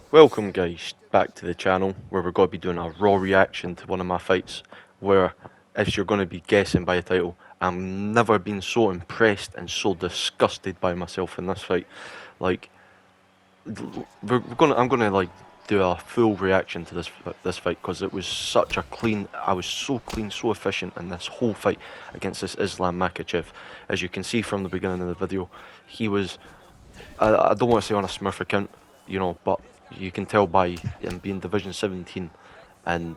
Welcome guys back to the channel where we're going to be doing a raw reaction to one of my fights where, as you're going to be guessing by the title, I've never been so impressed and so disgusted by myself in this fight. Like, I'm gonna like do a full reaction to this fight because it was such a clean. I was so clean, so efficient in this whole fight against this Islam Makhachev. As you can see from the beginning of the video, he was. I don't want to say on a Smurf account, but you can tell by him being Division 17, and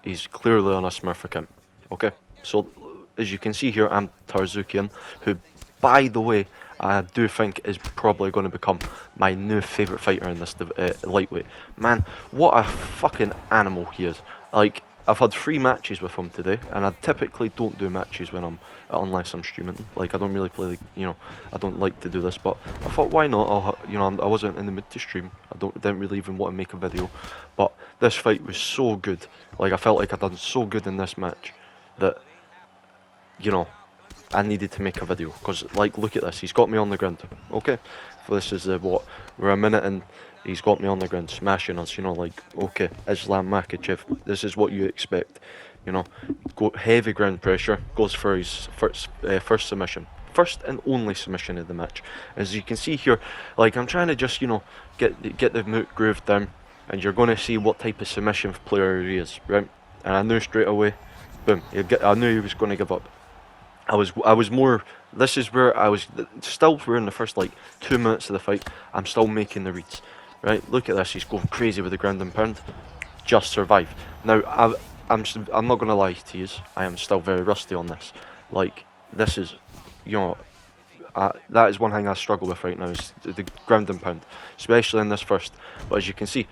he's clearly on a Smurf account. Okay, so as you can see here, I'm Tarzukian, who, by the way, I do think is probably going to become my new favourite fighter in this lightweight. Man, what a fucking animal he is. Like, I've had 3 matches with him today, and I typically don't do matches unless I'm streaming. Like, I don't really play, I don't like to do this, but I thought, why not? I wasn't in the mood to stream. Didn't really even want to make a video, but this fight was so good. Like, I felt like I'd done so good in this match that, you know, I needed to make a video because, like, look at this. He's got me on the ground. Okay, so this is we're a minute and he's got me on the ground, smashing us. Like, okay, Islam Makhachev. This is what you expect. Heavy ground pressure. Goes for his first submission. First and only submission of the match. As you can see here, like, I'm trying to just get the moot groove down, and you're going to see what type of submission player he is, right? And I knew straight away, boom. I knew he was going to give up. I was more. This is where I was still. We're in the first like 2 minutes of the fight. I'm still making the reads. Right, look at this. He's going crazy with the ground and pound. Just survive. Now I'm not gonna lie to you. I am still very rusty on this. Like, this is, you know, that is one thing I struggle with right now, is the ground and pound, especially in this first. But as you can see,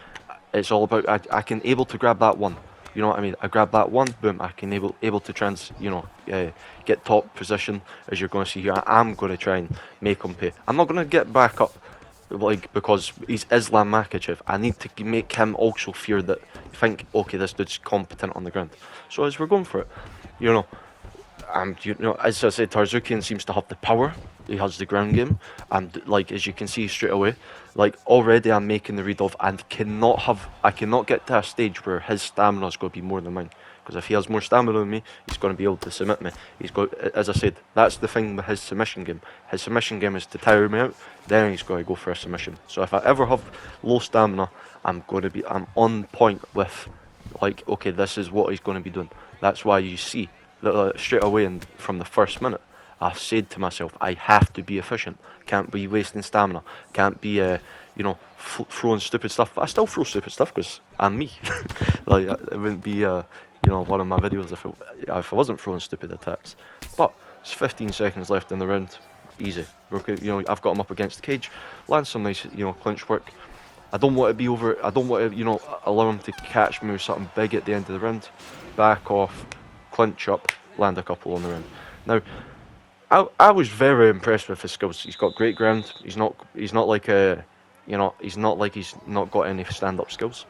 it's all about I can able to grab that one. You know what I mean? I grab that one, boom. I can able to get top position. As you're going to see here, I'm going to try and make him pay. I'm not going to get back up, like, because he's Islam Makhachev. I need to make him also fear that, think, okay, this dude's competent on the ground. So as we're going for it, you know, as I said, Tarzukian seems to have the power. He has the ground game, and, like, as you can see straight away, like, already I'm making the read of, and I cannot get to a stage where his stamina is going to be more than mine. Because if he has more stamina than me, he's going to be able to submit me. As I said, that's the thing with his submission game. His submission game is to tire me out, then he's going to go for a submission. So if I ever have low stamina, I'm on point with, like, okay, this is what he's going to be doing. That's why you see straight away and from the first minute, I've said to myself, I have to be efficient. Can't be wasting stamina. Can't be, throwing stupid stuff. I still throw stupid stuff because I'm me. Like, it wouldn't be, one of my videos if I wasn't throwing stupid attacks. But it's 15 seconds left in the round. Easy. Okay, I've got him up against the cage. Land some nice, clinch work. I don't want to be over. I don't want to, allow him to catch me with something big at the end of the round. Back off, clinch up, land a couple on the round. Now, I was very impressed with his skills. He's got great ground. He's not like he's not got any stand-up skills.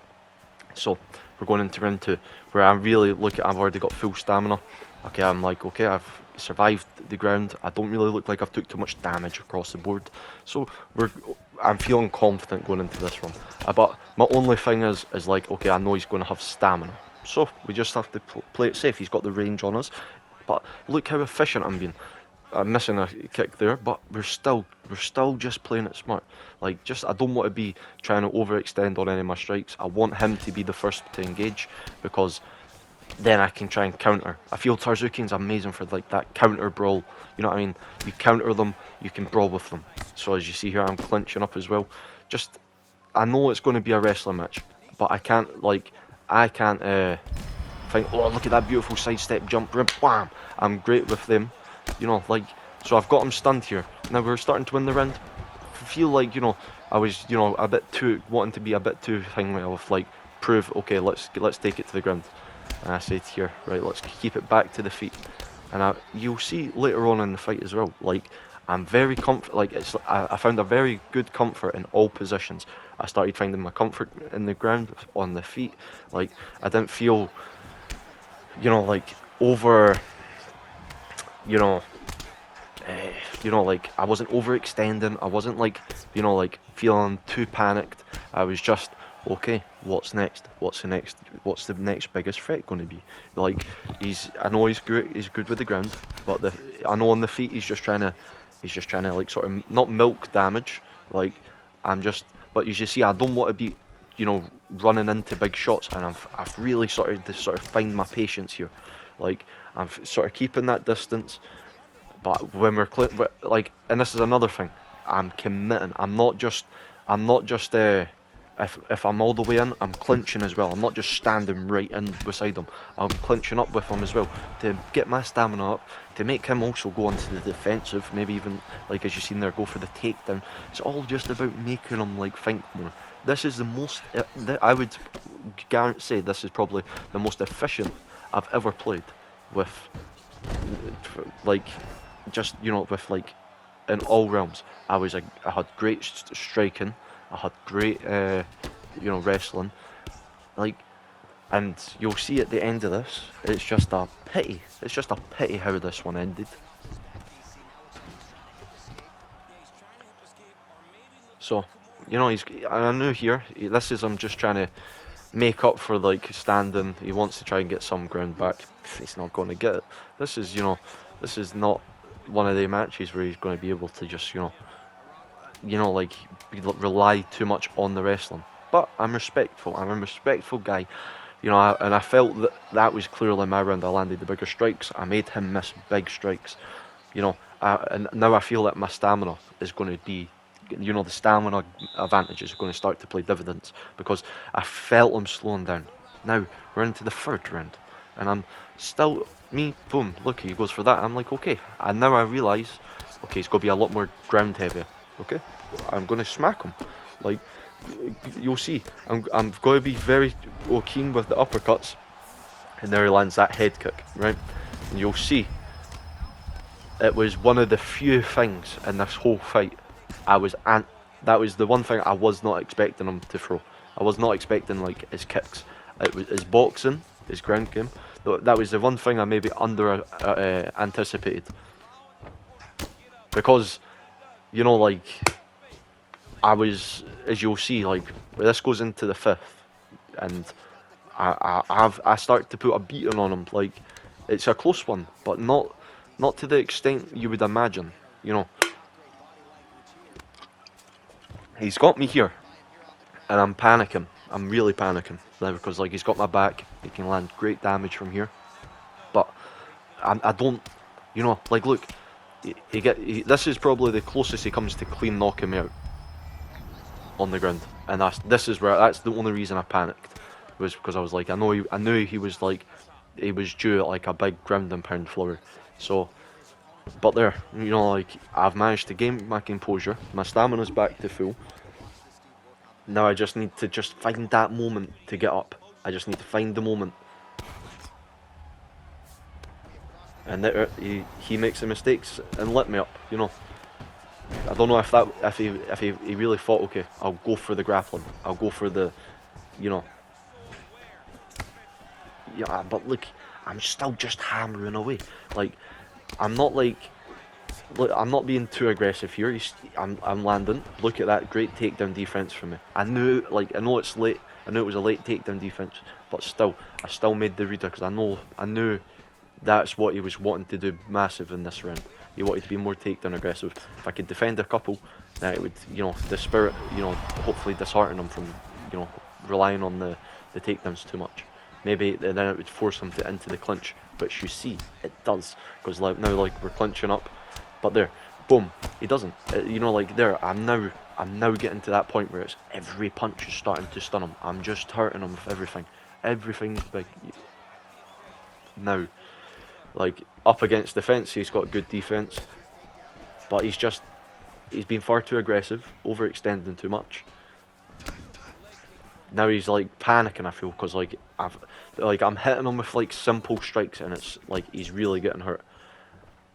So we're going into round 2, where I really I've already got full stamina. Okay, I'm like, okay, I've survived the ground. I don't really look like I've took too much damage across the board. So I'm feeling confident going into this one. But my only thing is like, okay, I know he's going to have stamina. So we just have to play it safe. He's got the range on us. But look how efficient I'm being. I'm missing a kick there, but we're still just playing it smart. Like, I don't want to be trying to overextend on any of my strikes. I want him to be the first to engage, because then I can try and counter. I feel Tarzukian's amazing for, like, that counter brawl. You know what I mean? You counter them, you can brawl with them. So as you see here, I'm clinching up as well. I know it's going to be a wrestling match, but I can't think, oh, look at that beautiful sidestep jump, bam. I'm great with them. So I've got him stunned here. Now we're starting to win the round. I feel like, I was, a bit too, wanting to be a bit too thingy of, like, prove, okay, let's take it to the ground. And I said here, right, let's keep it back to the feet. And you'll see later on in the fight as well, like, I'm very I found a very good comfort in all positions. I started finding my comfort in the ground, on the feet. Like, I didn't feel, like, over, like, I wasn't overextending. I wasn't, like, like, feeling too panicked. I was just, okay, what's next? What's the next? What's the next biggest threat going to be? Like, I know he's good with the ground, but I know on the feet he's just trying to like sort of not milk damage. Like, but as you see, I don't want to be, running into big shots, and I've really sort of find my patience here. Like, I'm sort of keeping that distance, but when like, and this is another thing, I'm committing. I'm not just if I'm all the way in, I'm clinching as well. I'm not just standing right in beside him. I'm clinching up with him as well to get my stamina up, to make him also go onto the defensive. Maybe even, like as you've seen there, go for the takedown. It's all just about making him like think more. This is the most. I would say this is probably the most efficient I've ever played with, like, just with like in all realms. I had great striking. I had great wrestling. Like, and you'll see at the end of this, it's just a pity. It's just a pity how this one ended. So, I knew here. This is him just trying to make up for like standing. He wants to try and get some ground back. He's not going to get it. This is not one of the matches where he's going to be able to just like rely too much on the wrestling. But I'm respectful. I'm a respectful guy. And I felt that was clearly my round. I landed the bigger strikes. I made him miss big strikes. And now I feel that my stamina is going to be, the stamina advantage is going to start to play dividends, because I felt him slowing down. Now we're into the third round, and I'm still boom. Look, he goes for that. I'm like, okay. And now I realise, okay, it's going to be a lot more ground heavy. Okay, I'm going to smack him. Like, you'll see. I'm going to be very keen with the uppercuts, and there he lands that head kick, right? And you'll see. It was one of the few things in this whole fight that was the one thing I was not expecting him to throw. I was not expecting like his kicks. It was his boxing, his ground game. That was the one thing I maybe under anticipated, because like, I was, as you'll see, like, this goes into the fifth, and I start to put a beating on him. Like, it's a close one, but not to the extent you would imagine. He's got me here, and I'm panicking. I'm really panicking now, because like, he's got my back. He can land great damage from here, but I don't, like, look, this is probably the closest he comes to clean knocking me out on the ground, and that's the only reason I panicked, was because I was like, I knew he was like, he was due like a big ground and pound flurry. So, but there, like, I've managed to gain my composure. My stamina's back to full. Now I just need to find that moment to get up. I just need to find the moment. And there, he makes the mistakes and let me up. I don't know if he really thought, okay, I'll go for the grappling. I'll go for the, yeah. But look, I'm still just hammering away. Like, I'm not like. Look, I'm not being too aggressive here. I'm landing. Look at that great takedown defense from me. I know it's late. I knew it was a late takedown defense, but still, I still made the reader, because I knew that's what he was wanting to do massive in this round. He wanted to be more takedown aggressive. If I could defend a couple, then it would, the spirit, hopefully dishearten him from, relying on the takedowns too much. Maybe then it would force him into the clinch, which you see it does, because now we're clinching up. But there, boom, he doesn't. Like there, I'm now getting to that point where it's every punch is starting to stun him. I'm just hurting him with everything. Everything's big. Now, like, up against defense, he's got good defense, but he's been far too aggressive, overextending too much. Now he's like panicking, I feel, because like I'm hitting him with like simple strikes, and it's like he's really getting hurt.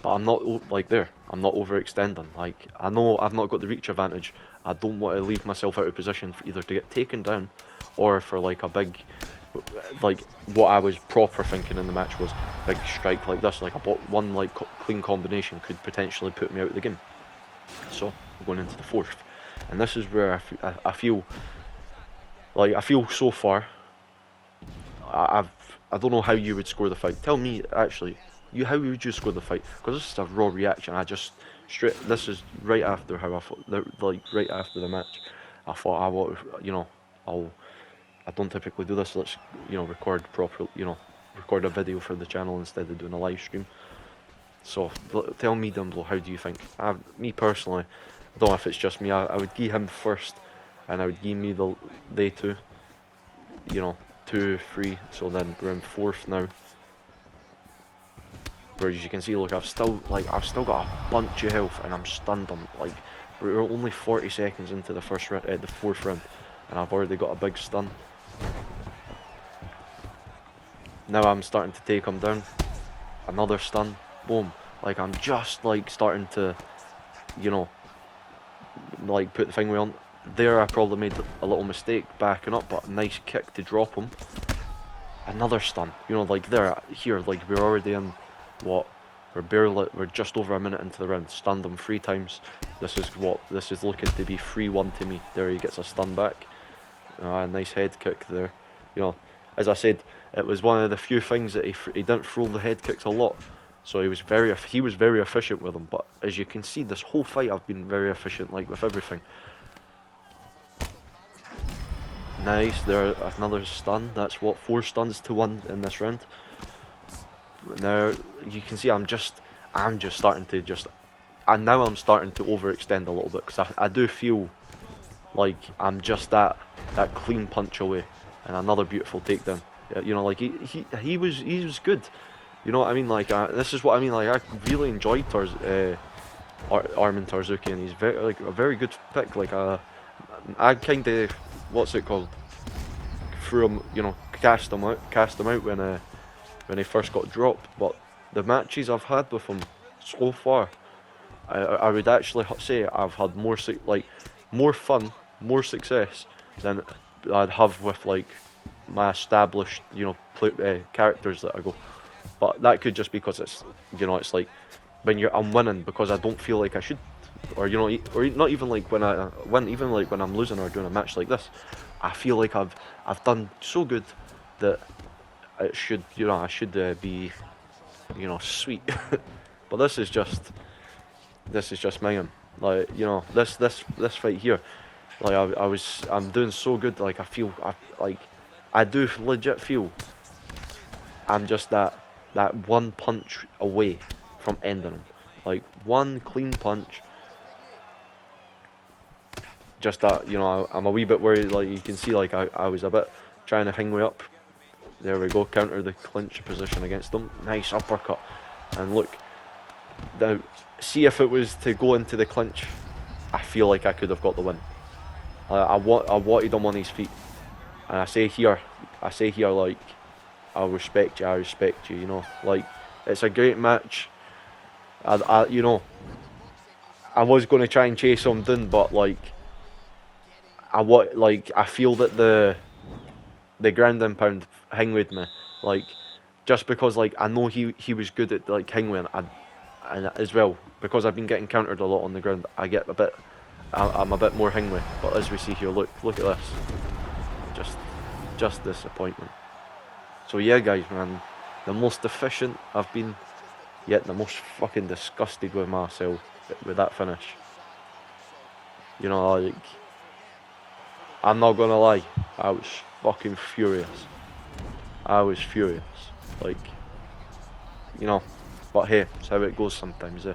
But I'm not like there. I'm not overextending. Like, I know I've not got the reach advantage. I don't want to leave myself out of position for either to get taken down, or for like a big, like what I was proper thinking in the match was big strike like this. Like one like clean combination could potentially put me out of the game. So we're going into the fourth, and this is where I feel Like, I feel so far, I don't know how you would score the fight. Tell me, actually, how would you score the fight? Because this is a raw reaction. I just straight. This is right after how I thought, like right after the match. I thought I want, I'll. I don't typically do this. Let's, record proper, record a video for the channel instead of doing a live stream. So tell me down below, how do you think? Me personally, I don't know if it's just me. I would give him first, and I would give me they two. 2, 3. So then we're in 4th now. Where as you can see, look, I've still got a bunch of health, and I'm stunned. We're only 40 seconds into the 4th round, and I've already got a big stun. Now I'm starting to take him down. Another stun. Boom. Like, I'm just starting to, put the thing on. There I probably made a little mistake backing up, but a nice kick to drop him. Another stun. Here, we're already in, what? We're just over a minute into the round. Stunned him 3 times. This is looking to be 3-1 to me. There he gets a stun back. A nice head kick there. As I said, it was one of the few things that he didn't throw the head kicks a lot. So he was very efficient with them. But as you can see, this whole fight I've been very efficient, with everything. Nice, there, another stun. That's 4 stuns to 1 in this round. Now you can see I'm just starting to and now I'm starting to overextend a little bit, because I do feel like I'm just that clean punch away, and another beautiful takedown. He was good. You know what I mean? This is what I mean. I really enjoyed Armin Tarzuki, and he's a very good pick. I kind of, what's it called? Threw him, cast him out when he first got dropped. But the matches I've had with him so far, I would actually say I've had more fun, more success than I'd have with my established characters that I go. But that could just because it's when I'm winning, because I don't feel like I should, or not even when I win, even when I'm losing or doing a match like this, I feel like I've done so good that it should I should be sweet. But this is just mayhem. This fight here, I'm doing so good. I feel I do legit feel I'm just that one punch away from ending him. One clean punch. Just that, I'm a wee bit worried. You can see, I was a bit trying to hang way up. There we go, counter the clinch position against him. Nice uppercut. And look, now, see if it was to go into the clinch, I feel like I could have got the win. I wanted him on his feet. And I say here, I respect you, it's a great match. I was going to try and chase him down, but I feel that the ground and pound hang with me, just because I know he was good at hangway, and as well because I've been getting countered a lot on the ground, I'm a bit more hangway. But as we see here, look at this, just disappointment. So yeah, guys, man, the most efficient I've been, yet the most fucking disgusted with myself with that finish. I'm not gonna lie, I was fucking furious. I was furious. But hey, it's how it goes sometimes.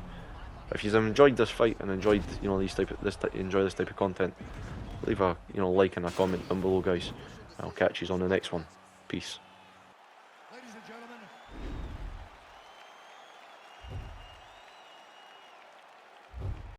If you've enjoyed this fight and enjoyed, enjoy this type of content, leave a like and a comment down below, guys. I'll catch you on the next one. Peace. Ladies and gentlemen,